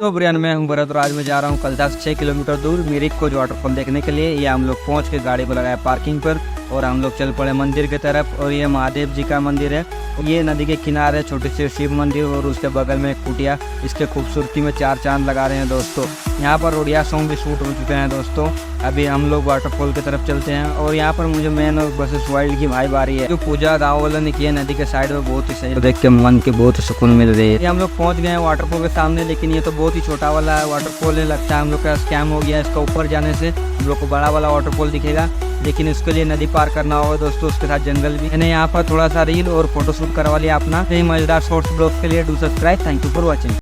तो ब्रियान में हूँ भरत और आज मैं जा रहा हूँ कलता से 6 किलोमीटर दूर मिरिक को वाटरफॉल देखने के लिए। ये हम लोग पहुँच के गाड़ी को लगाया पार्किंग पर और हम लोग चल पड़े मंदिर की तरफ। और ये महादेव जी का मंदिर है। ये नदी के किनारे छोटे से शिव मंदिर और उसके बगल में एक कुटिया। इसके खूबसूरती में 4 चांद लगा रहे हैं दोस्तों। यहाँ पर ओडिया सॉन्ग भी शूट हो चुके हैं दोस्तों। अभी हम लोग वाटरफॉल की तरफ चलते हैं और यहाँ पर मुझे मेन और बसेस वर्ल्ड की भाई बारी है। जो पूजा गाँव वालों ने की है नदी के साइड में, बहुत ही सही देख के मन के बहुत ही सुकून मिल रही है। हम लोग पहुँच गए हैं वाटरफॉल के सामने, लेकिन ये तो बहुत ही छोटा वाला वाटरफॉल है। लगता है हम लोग का स्कैम हो गया। इसका ऊपर जाने से हम लोग को बड़ा वाला वाटरफॉल दिखेगा, लेकिन इसके लिए नदी पार करना होगा दोस्तों। उसके साथ जंगल भी। मैंने यहाँ पर थोड़ा सा रील और फोटोशूट करवा लिया अपना। मजेदार शॉर्ट्स ब्लॉग के लिए do subscribe. Thank you for watching.